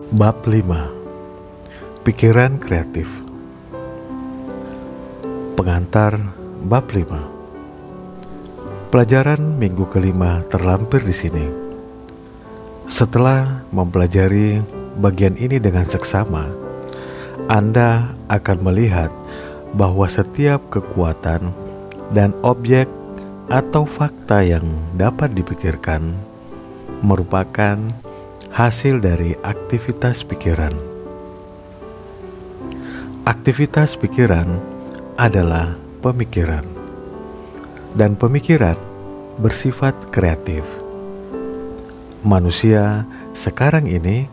Bab 5. Pikiran kreatif. Pengantar bab 5. Pelajaran minggu kelima terlampir di sini. Setelah mempelajari bagian ini dengan seksama, Anda akan melihat bahwa setiap kekuatan dan objek atau fakta yang dapat dipikirkan merupakan hasil dari aktivitas pikiran. Aktivitas pikiran adalah pemikiran, dan pemikiran bersifat kreatif. Manusia sekarang ini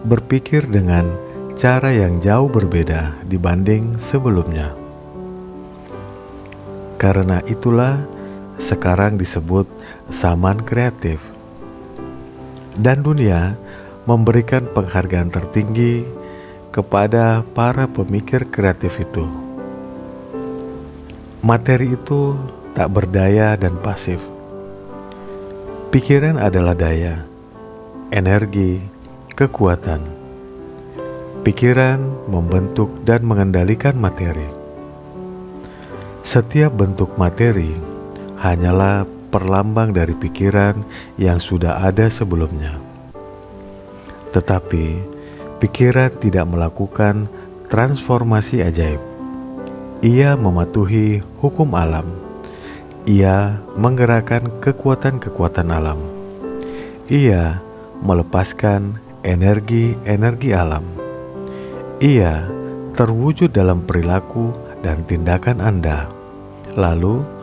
berpikir dengan cara yang jauh berbeda dibanding sebelumnya. Karena itulah sekarang disebut zaman kreatif. Dan dunia memberikan penghargaan tertinggi kepada para pemikir kreatif itu. Materi itu tak berdaya dan pasif. Pikiran adalah daya, energi, kekuatan. Pikiran membentuk dan mengendalikan materi. Setiap bentuk materi hanyalah perlambang dari pikiran yang sudah ada sebelumnya. Tetapi pikiran tidak melakukan transformasi ajaib. Ia mematuhi hukum alam. Ia menggerakkan kekuatan-kekuatan alam. Ia melepaskan energi-energi alam. Ia terwujud dalam perilaku dan tindakan Anda. Lalu,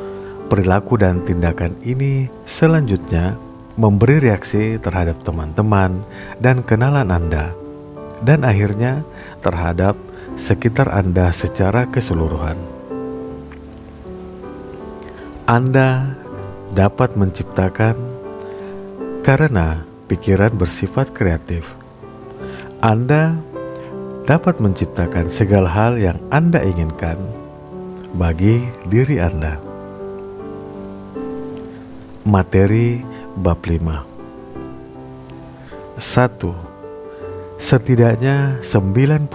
perilaku dan tindakan ini selanjutnya memberi reaksi terhadap teman-teman dan kenalan Anda, dan akhirnya terhadap sekitar Anda secara keseluruhan. Anda dapat menciptakan karena pikiran bersifat kreatif. Anda dapat menciptakan segala hal yang Anda inginkan bagi diri Anda. Materi bab 5. 1. Setidaknya 90%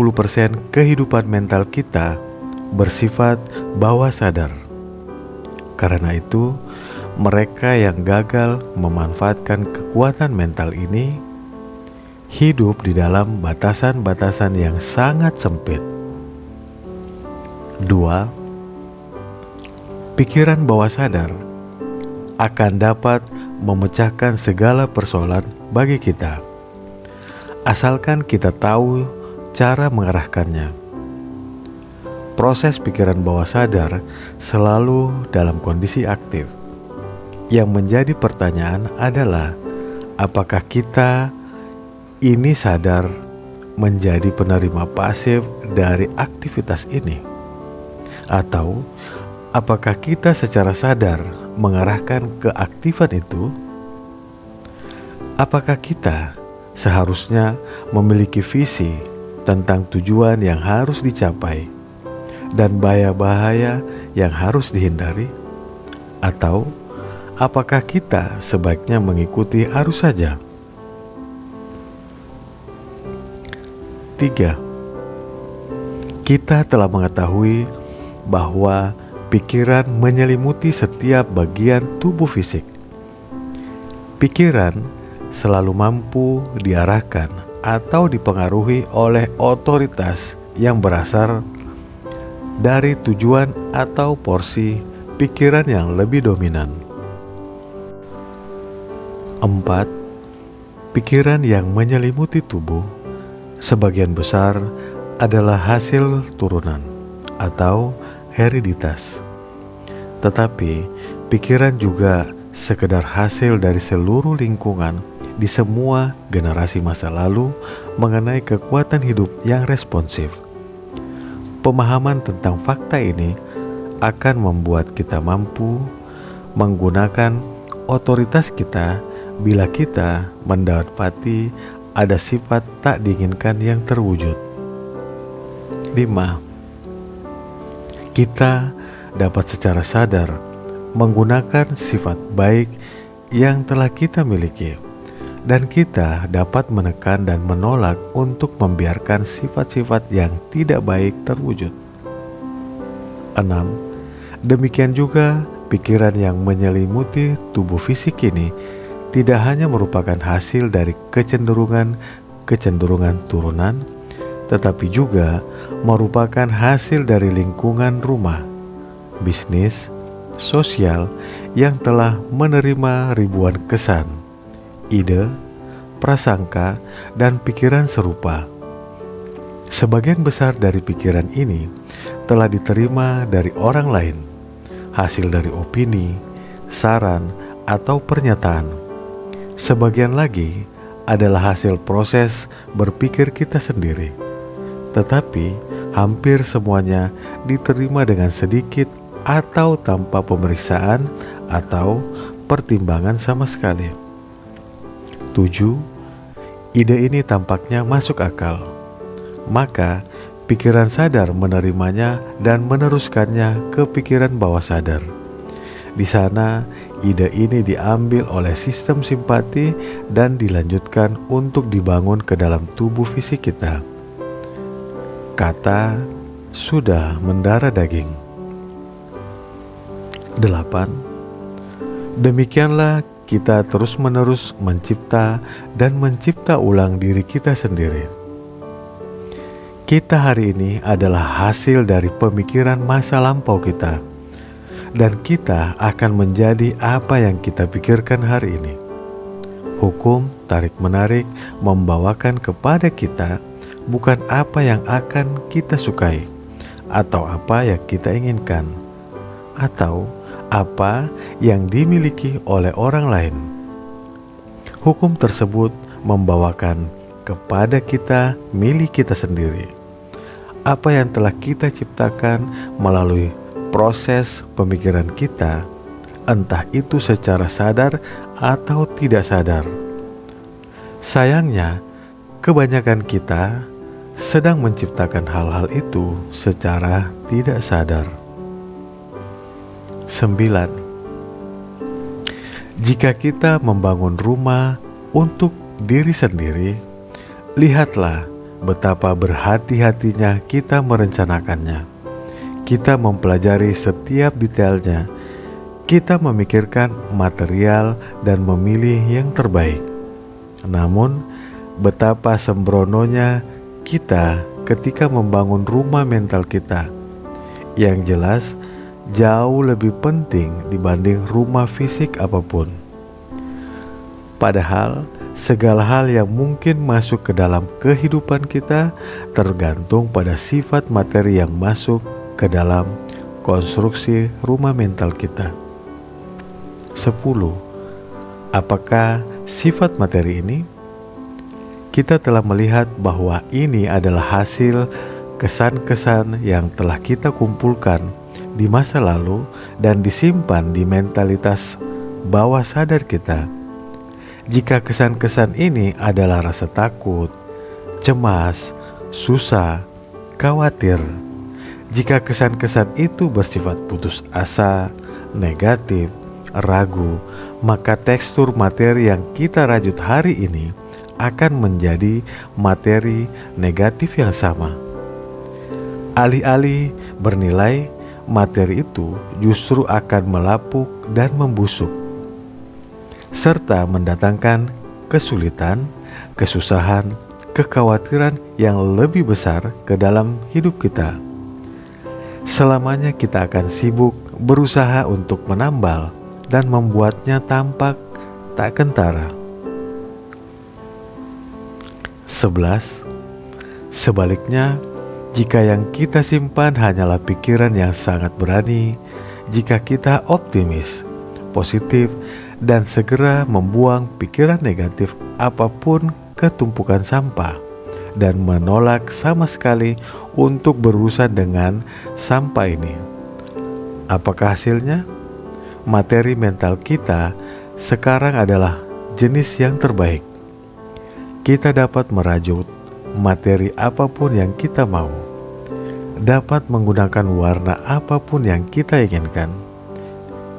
kehidupan mental kita bersifat bawah sadar. Karena itu, mereka yang gagal memanfaatkan kekuatan mental ini hidup di dalam batasan-batasan yang sangat sempit. 2. Pikiran bawah sadar akan dapat memecahkan segala persoalan bagi kita, asalkan kita tahu cara mengarahkannya. Proses pikiran bawah sadar selalu dalam kondisi aktif. Yang menjadi pertanyaan adalah, apakah kita ini sadar menjadi penerima pasif dari aktivitas ini? Atau apakah kita secara sadar mengarahkan keaktifan itu? Apakah kita seharusnya memiliki visi tentang tujuan yang harus dicapai dan bahaya-bahaya yang harus dihindari? Atau apakah kita sebaiknya mengikuti arus saja? 3. Kita telah mengetahui bahwa pikiran menyelimuti setiap bagian tubuh fisik. Pikiran selalu mampu diarahkan atau dipengaruhi oleh otoritas yang berasal dari tujuan atau porsi pikiran yang lebih dominan. 4. Pikiran yang menyelimuti tubuh sebagian besar adalah hasil turunan atau hereditas. Tetapi pikiran juga sekedar hasil dari seluruh lingkungan di semua generasi masa lalu mengenai kekuatan hidup yang responsif. Pemahaman tentang fakta ini akan membuat kita mampu menggunakan otoritas kita bila kita mendapati ada sifat tak diinginkan yang terwujud. 5. Kita dapat secara sadar menggunakan sifat baik yang telah kita miliki dan kita dapat menekan dan menolak untuk membiarkan sifat-sifat yang tidak baik terwujud. 6. Demikian juga pikiran yang menyelimuti tubuh fisik ini tidak hanya merupakan hasil dari kecenderungan turunan, tetapi juga merupakan hasil dari lingkungan rumah, bisnis, sosial yang telah menerima ribuan kesan, ide, prasangka, dan pikiran serupa. Sebagian besar dari pikiran ini telah diterima dari orang lain, hasil dari opini, saran, atau pernyataan. Sebagian lagi adalah hasil proses berpikir kita sendiri, tetapi hampir semuanya diterima dengan sedikit atau tanpa pemeriksaan atau pertimbangan sama sekali. 7. Ide ini tampaknya masuk akal, maka pikiran sadar menerimanya dan meneruskannya ke pikiran bawah sadar. Di sana, ide ini diambil oleh sistem simpati dan dilanjutkan untuk dibangun ke dalam tubuh fisik kita. Kata sudah mendarah daging. 8. Demikianlah kita terus-menerus mencipta dan mencipta ulang diri kita sendiri. Kita hari ini adalah hasil dari pemikiran masa lampau kita, dan kita akan menjadi apa yang kita pikirkan hari ini. Hukum tarik-menarik membawakan kepada kita bukan apa yang akan kita sukai, atau apa yang kita inginkan, atau apa yang dimiliki oleh orang lain. Hukum tersebut membawakan kepada kita milik kita sendiri, apa yang telah kita ciptakan melalui proses pemikiran kita, entah itu secara sadar atau tidak sadar. Sayangnya, kebanyakan kita sedang menciptakan hal-hal itu secara tidak sadar. 9. Jika kita membangun rumah untuk diri sendiri, lihatlah betapa berhati-hatinya kita merencanakannya. Kita mempelajari setiap detailnya. Kita memikirkan material dan memilih yang terbaik. Namun, betapa sembrononya kita ketika membangun rumah mental kita. Yang jelas, jauh lebih penting dibanding rumah fisik apapun. Padahal, segala hal yang mungkin masuk ke dalam kehidupan kita tergantung pada sifat materi yang masuk ke dalam konstruksi rumah mental kita. 10. Apakah sifat materi ini? Kita telah melihat bahwa ini adalah hasil kesan-kesan yang telah kita kumpulkan di masa lalu dan disimpan di mentalitas bawah sadar kita. Jika kesan-kesan ini adalah rasa takut, cemas, susah, khawatir, jika kesan-kesan itu bersifat putus asa, negatif, ragu, maka tekstur materi yang kita rajut hari ini akan menjadi materi negatif yang sama. Alih-alih bernilai, materi itu justru akan melapuk dan membusuk, serta mendatangkan kesulitan, kesusahan, kekhawatiran yang lebih besar ke dalam hidup kita. Selamanya kita akan sibuk berusaha untuk menambal dan membuatnya tampak tak kentara. 11. Sebaliknya, jika yang kita simpan hanyalah pikiran yang sangat berani, jika kita optimis, positif, dan segera membuang pikiran negatif apapun ke tumpukan sampah, dan menolak sama sekali untuk berurusan dengan sampah ini, apakah hasilnya? Materi mental kita sekarang adalah jenis yang terbaik. Kita dapat merajut materi apapun yang kita mau, dapat menggunakan warna apapun yang kita inginkan.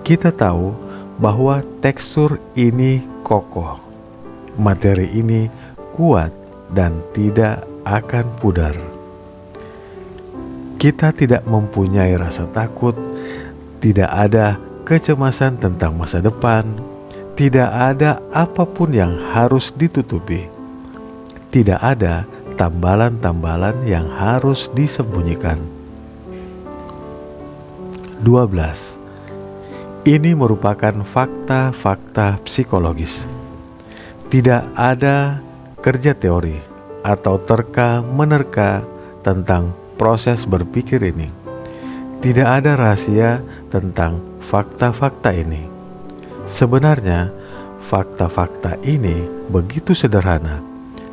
Kita tahu bahwa tekstur ini kokoh, Materi ini kuat dan tidak akan pudar. Kita tidak mempunyai rasa takut, tidak ada kecemasan tentang masa depan, tidak ada apapun yang harus ditutupi, tidak ada tambalan-tambalan yang harus disembunyikan. 12. Ini merupakan fakta-fakta psikologis. Tidak ada kerja teori atau terka-menerka tentang proses berpikir ini. Tidak ada rahasia tentang fakta-fakta ini. Sebenarnya, fakta-fakta ini begitu sederhana,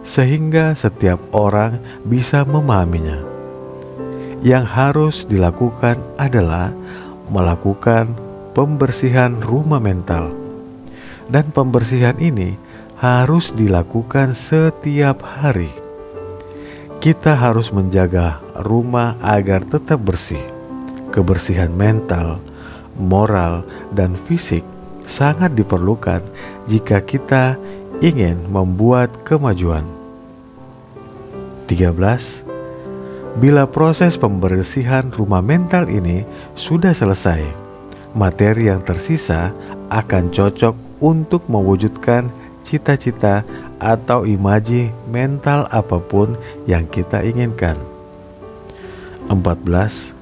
sehingga setiap orang bisa memahaminya. Yang harus dilakukan adalah melakukan pembersihan rumah mental. Dan pembersihan ini harus dilakukan setiap hari. Kita harus menjaga rumah agar tetap bersih. Kebersihan mental, moral, dan fisik sangat diperlukan jika kita ingin membuat kemajuan. 13. Bila proses pembersihan rumah mental ini sudah selesai, materi yang tersisa akan cocok untuk mewujudkan cita-cita atau imaji mental apapun yang kita inginkan. 14.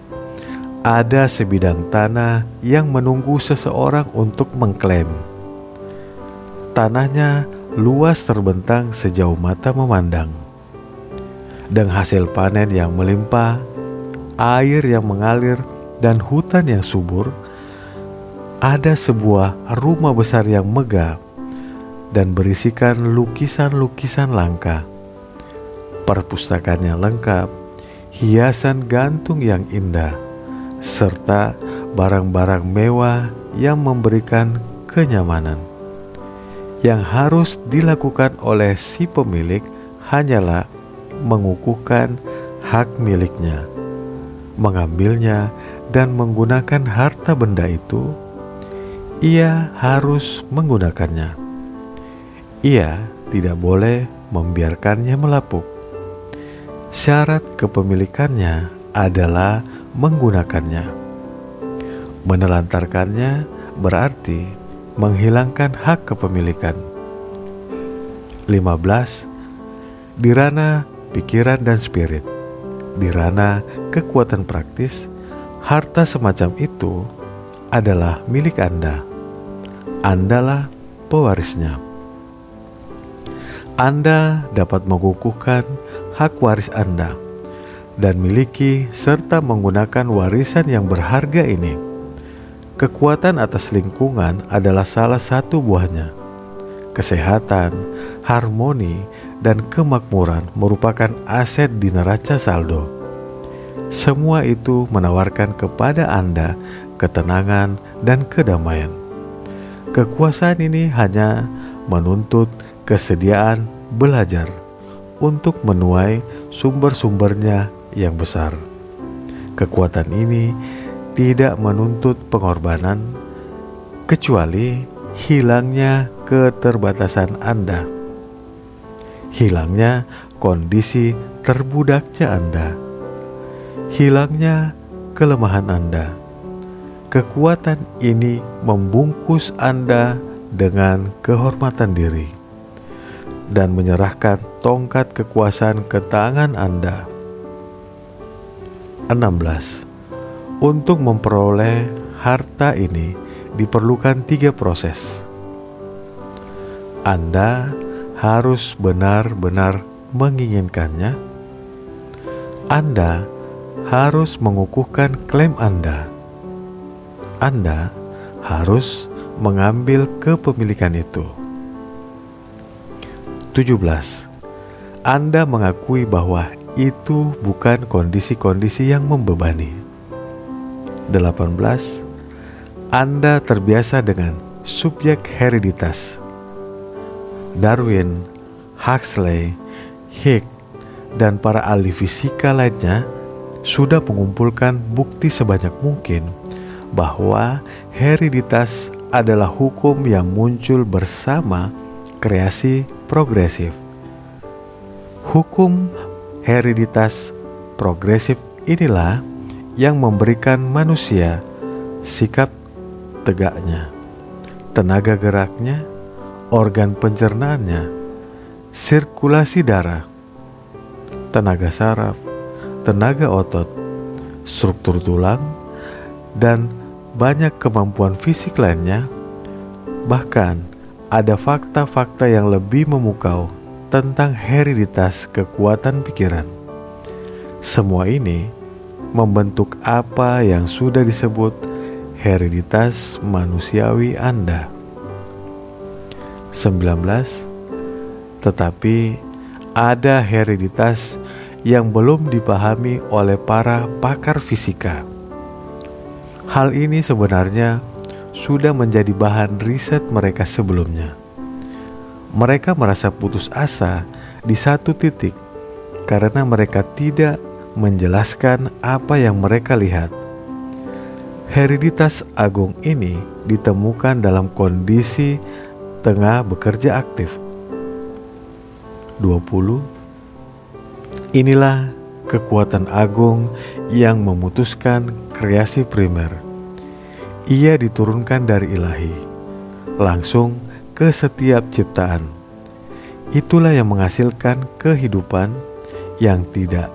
Ada sebidang tanah yang menunggu seseorang untuk mengklaim. Tanahnya luas terbentang sejauh mata memandang. Dan hasil panen yang melimpah, air yang mengalir, dan hutan yang subur, ada sebuah rumah besar yang megah dan berisikan lukisan-lukisan langka. Perpustakaannya lengkap, hiasan gantung yang indah, serta barang-barang mewah yang memberikan kenyamanan. Yang harus dilakukan oleh si pemilik hanyalah mengukuhkan hak miliknya, mengambilnya dan menggunakan harta benda itu. Ia harus menggunakannya. Ia tidak boleh membiarkannya melapuk. Syarat kepemilikannya adalah menggunakannya. Menelantarkannya berarti menghilangkan hak kepemilikan. 15. Di ranah pikiran dan spirit, di ranah kekuatan praktis, harta semacam itu adalah milik Anda. Andalah pewarisnya. Anda dapat mengukuhkan hak waris Anda dan miliki serta menggunakan warisan yang berharga ini. Kekuatan atas lingkungan adalah salah satu buahnya. Kesehatan, harmoni, dan kemakmuran merupakan aset di neraca saldo. Semua itu menawarkan kepada Anda ketenangan dan kedamaian. Kekuasaan ini hanya menuntut kesediaan belajar untuk menuai sumber-sumbernya yang besar. Kekuatan ini tidak menuntut pengorbanan, kecuali hilangnya keterbatasan Anda, hilangnya kondisi terbudaknya Anda, hilangnya kelemahan Anda. Kekuatan ini membungkus Anda dengan kehormatan diri dan menyerahkan tongkat kekuasaan ke tangan Anda. 16. Untuk memperoleh harta ini diperlukan 3 proses. Anda harus benar-benar menginginkannya. Anda harus mengukuhkan klaim Anda. Anda harus mengambil kepemilikan itu. 17. Anda mengakui bahwa itu bukan kondisi-kondisi yang membebani. 18. Anda terbiasa dengan subjek hereditas. Darwin, Huxley, Higgs, dan para ahli fisika lainnya sudah mengumpulkan bukti sebanyak mungkin bahwa hereditas adalah hukum yang muncul bersama kreasi progresif. Hukum hereditas progresif inilah yang memberikan manusia sikap tegaknya, tenaga geraknya, organ pencernaannya, sirkulasi darah, tenaga saraf, tenaga otot, struktur tulang, dan banyak kemampuan fisik lainnya. Bahkan ada fakta-fakta yang lebih memukau tentang hereditas kekuatan pikiran. Semua ini membentuk apa yang sudah disebut hereditas manusiawi Anda. 19. Tetapi ada hereditas yang belum dipahami oleh para pakar fisika. Hal ini sebenarnya sudah menjadi bahan riset mereka sebelumnya. Mereka merasa putus asa di satu titik karena mereka tidak menjelaskan apa yang mereka lihat. Hereditas agung ini ditemukan dalam kondisi tengah bekerja aktif. 20. Inilah kekuatan agung yang memutuskan kreasi primer. Ia diturunkan dari ilahi, langsung ke setiap ciptaan. Itulah yang menghasilkan kehidupan yang tidak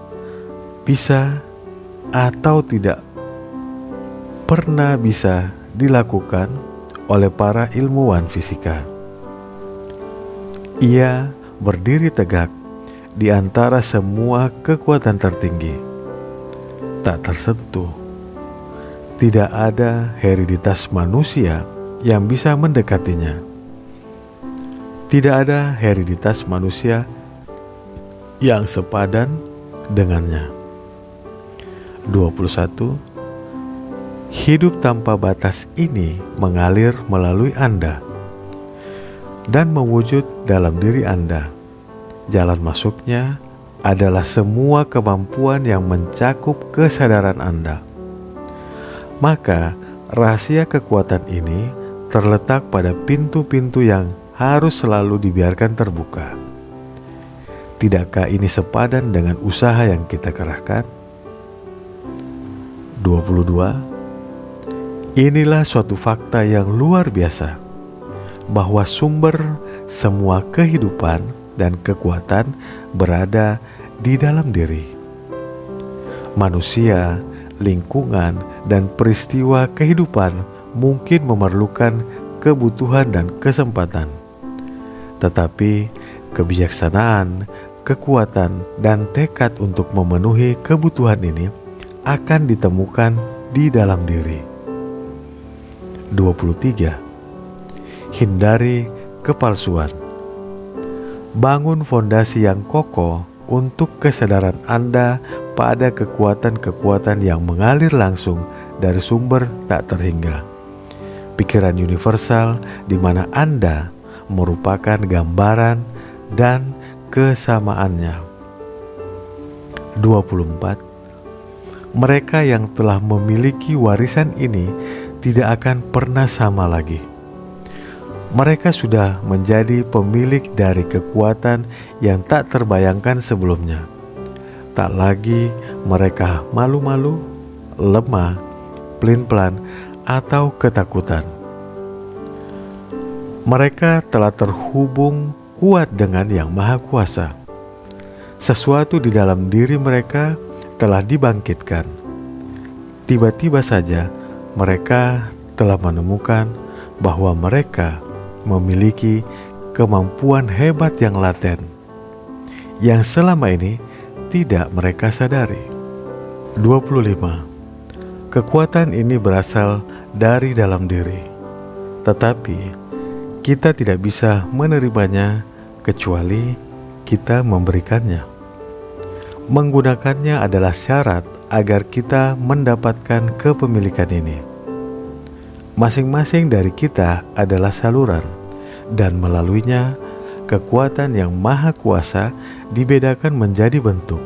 bisa atau tidak pernah bisa dilakukan oleh para ilmuwan fisika. Ia berdiri tegak di antara semua kekuatan tertinggi, tak tersentuh. Tidak ada hereditas manusia yang bisa mendekatinya. Tidak ada hereditas manusia yang sepadan dengannya. 21. Hidup tanpa batas ini mengalir melalui Anda dan mewujud dalam diri Anda. Jalan masuknya adalah semua kemampuan yang mencakup kesadaran Anda. Maka rahasia kekuatan ini terletak pada pintu-pintu yang harus selalu dibiarkan terbuka. Tidakkah ini sepadan dengan usaha yang kita kerahkan? 22. Inilah suatu fakta yang luar biasa, bahwa sumber semua kehidupan dan kekuatan berada di dalam diri. Manusia, lingkungan, dan peristiwa kehidupan mungkin memerlukan kebutuhan dan kesempatan. Tetapi kebijaksanaan, kekuatan, dan tekad untuk memenuhi kebutuhan ini akan ditemukan di dalam diri. 23. Hindari kepalsuan. Bangun fondasi yang kokoh untuk kesadaran Anda pada kekuatan-kekuatan yang mengalir langsung dari sumber tak terhingga. Pikiran universal di mana Anda merupakan gambaran dan kesamaannya. 24. Mereka yang telah memiliki warisan ini tidak akan pernah sama lagi. Mereka sudah menjadi pemilik dari kekuatan yang tak terbayangkan sebelumnya. Tak lagi mereka malu-malu, lemah, pelin-pelan, atau ketakutan. Mereka telah terhubung kuat dengan Yang Maha Kuasa. Sesuatu di dalam diri mereka telah dibangkitkan. Tiba-tiba saja mereka telah menemukan bahwa mereka memiliki kemampuan hebat yang laten, yang selama ini tidak mereka sadari. 25. Kekuatan ini berasal dari dalam diri, tetapi kita tidak bisa menerimanya kecuali kita memberikannya. Menggunakannya adalah syarat agar kita mendapatkan kepemilikan ini. Masing-masing dari kita adalah saluran, dan melaluinya kekuatan yang maha kuasa dibedakan menjadi bentuk.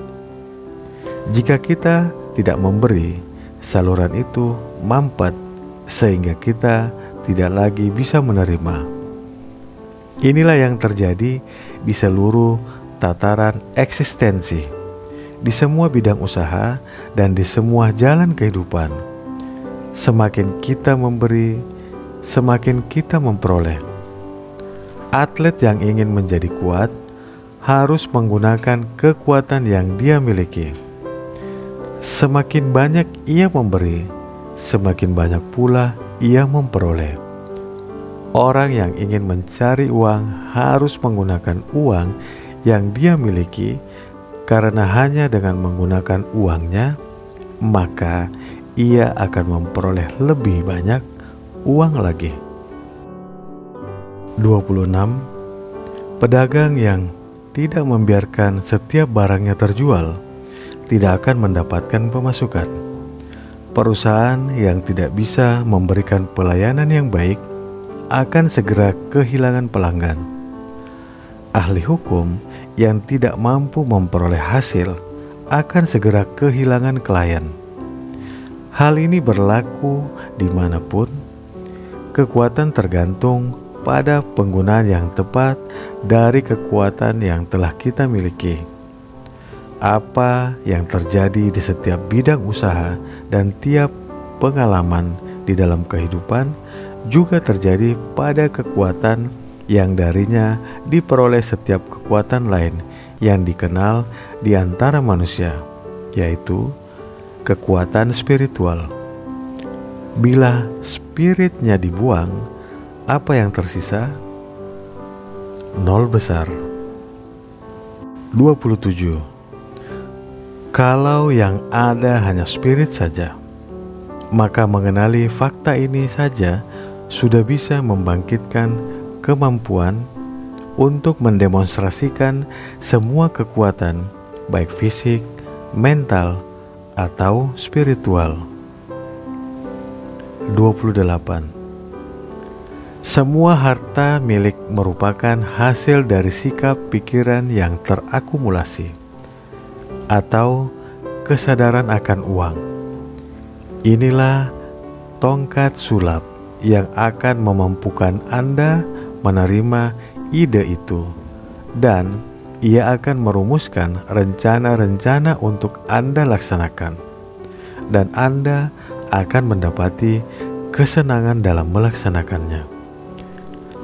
Jika kita tidak memberi, saluran itu mampet sehingga kita tidak lagi bisa menerima. Inilah yang terjadi di seluruh tataran eksistensi, di semua bidang usaha, dan di semua jalan kehidupan. Semakin kita memberi, semakin kita memperoleh. Atlet yang ingin menjadi kuat harus menggunakan kekuatan yang dia miliki. Semakin banyak ia memberi, semakin banyak pula ia memperoleh. Orang yang ingin mencari uang harus menggunakan uang yang dia miliki, karena hanya dengan menggunakan uangnya, maka ia akan memperoleh lebih banyak uang lagi. 26. Pedagang yang tidak membiarkan setiap barangnya terjual tidak akan mendapatkan pemasukan. Perusahaan yang tidak bisa memberikan pelayanan yang baik akan segera kehilangan pelanggan. Ahli hukum yang tidak mampu memperoleh hasil akan segera kehilangan klien. Hal ini berlaku dimanapun. Kekuatan tergantung pada penggunaan yang tepat dari kekuatan yang telah kita miliki. Apa yang terjadi di setiap bidang usaha dan tiap pengalaman di dalam kehidupan juga terjadi pada kekuatan yang darinya diperoleh setiap kekuatan lain yang dikenal di antara manusia, yaitu kekuatan spiritual. Bila spiritnya dibuang, apa yang tersisa? Nol besar. 27. Kalau yang ada hanya spirit saja, maka mengenali fakta ini saja sudah bisa membangkitkan kemampuan untuk mendemonstrasikan semua kekuatan, baik fisik, mental, atau spiritual. 28. Semua harta milik merupakan hasil dari sikap pikiran yang terakumulasi atau kesadaran akan uang. Inilah tongkat sulap yang akan memampukan Anda menerima ide itu, dan ia akan merumuskan rencana-rencana untuk Anda laksanakan, dan Anda akan mendapati kesenangan dalam melaksanakannya.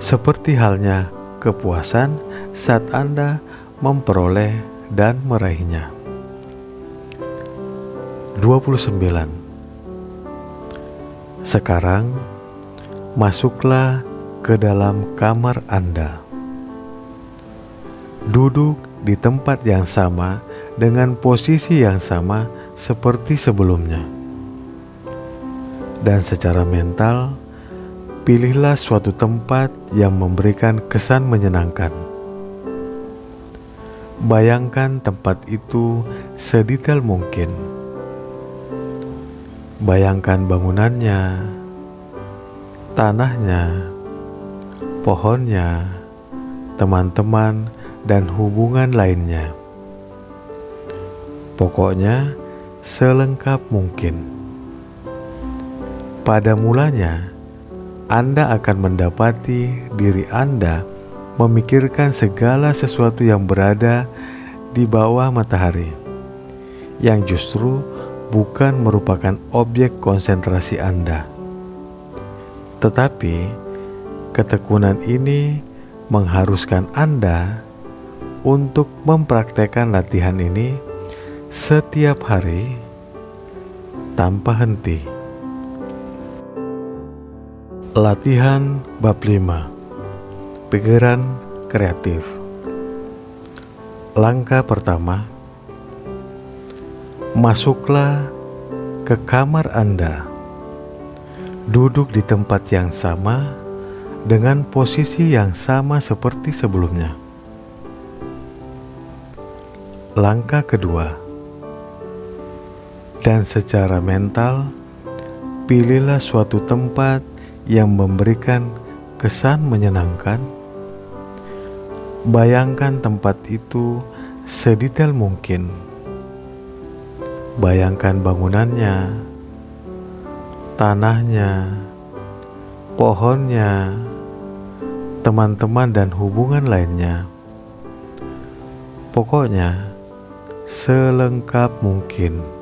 Seperti halnya kepuasan saat Anda memperoleh dan meraihnya. 29. Sekarang masuklah ke dalam kamar Anda. Duduk di tempat yang sama dengan posisi yang sama seperti sebelumnya. Dan secara mental, pilihlah suatu tempat yang memberikan kesan menyenangkan. Bayangkan tempat itu sedetail mungkin. Bayangkan bangunannya, tanahnya, pohonnya, teman-teman, dan hubungan lainnya. Pokoknya selengkap mungkin. Pada mulanya, Anda akan mendapati diri Anda memikirkan segala sesuatu yang berada di bawah matahari, yang justru bukan merupakan objek konsentrasi Anda. Tetapi ketekunan ini mengharuskan Anda untuk mempraktekkan latihan ini setiap hari tanpa henti. Latihan bab 5. Pikiran kreatif. Langkah pertama, masuklah ke kamar Anda. Duduk di tempat yang sama dengan posisi yang sama seperti sebelumnya. Langkah kedua, dan secara mental, pilihlah suatu tempat yang memberikan kesan menyenangkan. Bayangkan tempat itu sedetail mungkin. Bayangkan bangunannya, tanahnya, pohonnya, teman-teman, dan hubungan lainnya. Pokoknya, selengkap mungkin.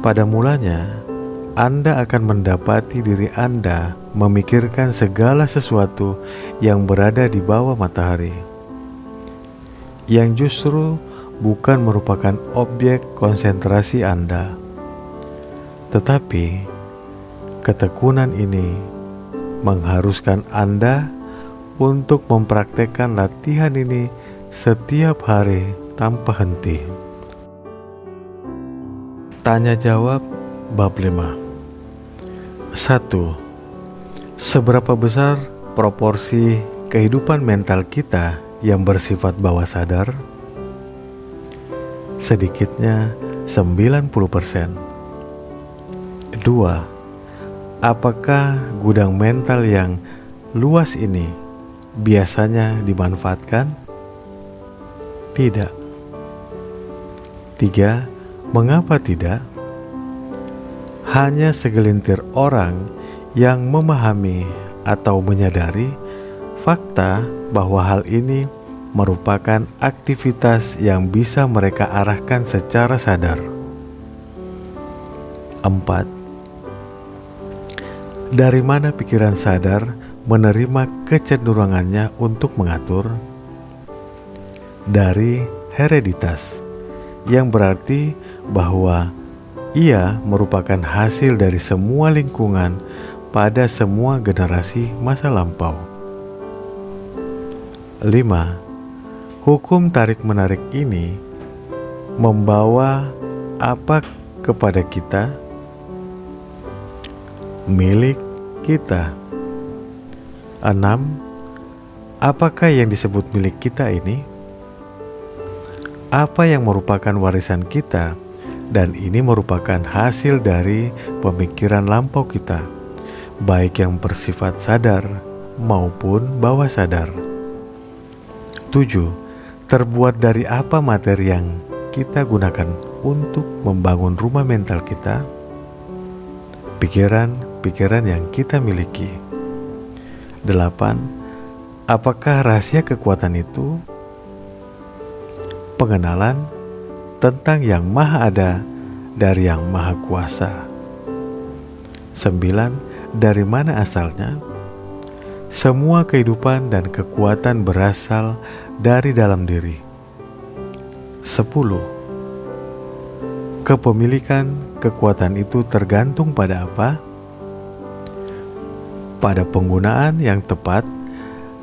Pada mulanya, Anda akan mendapati diri Anda memikirkan segala sesuatu yang berada di bawah matahari, yang justru bukan merupakan objek konsentrasi Anda. Tetapi, ketekunan ini mengharuskan Anda untuk mempraktekkan latihan ini setiap hari tanpa henti. Tanya jawab bab 5. 1. Seberapa besar proporsi kehidupan mental kita yang bersifat bawah sadar? Sedikitnya 90%. 2. Apakah gudang mental yang luas ini biasanya dimanfaatkan? Tidak. 3. Mengapa tidak? Hanya segelintir orang yang memahami atau menyadari fakta bahwa hal ini merupakan aktivitas yang bisa mereka arahkan secara sadar. 4. Dari mana pikiran sadar menerima kecenderungannya untuk mengatur? Dari hereditas, yang berarti bahwa ia merupakan hasil dari semua lingkungan pada semua generasi masa lampau. 5. Hukum tarik-menarik ini membawa apa kepada kita? Milik kita. 6. Apakah yang disebut milik kita ini? Apa yang merupakan warisan kita? Dan ini merupakan hasil dari pemikiran lampau kita, baik yang bersifat sadar maupun bawah sadar. 7. Terbuat dari apa materi yang kita gunakan untuk membangun rumah mental kita? Pikiran-pikiran yang kita miliki. 8. Apakah rahasia kekuatan itu? Pengenalan tentang yang maha ada dari yang maha kuasa. 9. Dari mana asalnya? Semua kehidupan dan kekuatan berasal dari dalam diri. 10. Kepemilikan kekuatan itu tergantung pada apa? Pada penggunaan yang tepat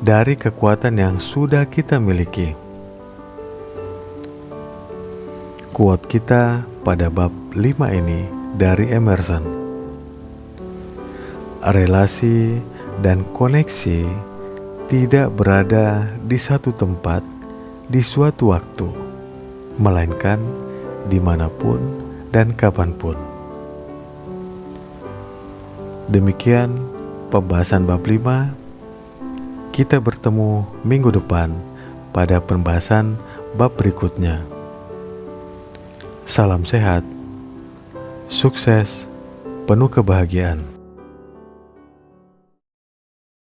dari kekuatan yang sudah kita miliki. Quote kita pada bab 5 ini dari Emerson. Relasi dan koneksi tidak berada di satu tempat di suatu waktu, melainkan dimanapun dan kapanpun. Demikian pembahasan bab 5. Kita bertemu minggu depan pada pembahasan bab berikutnya. Salam sehat, sukses, penuh kebahagiaan.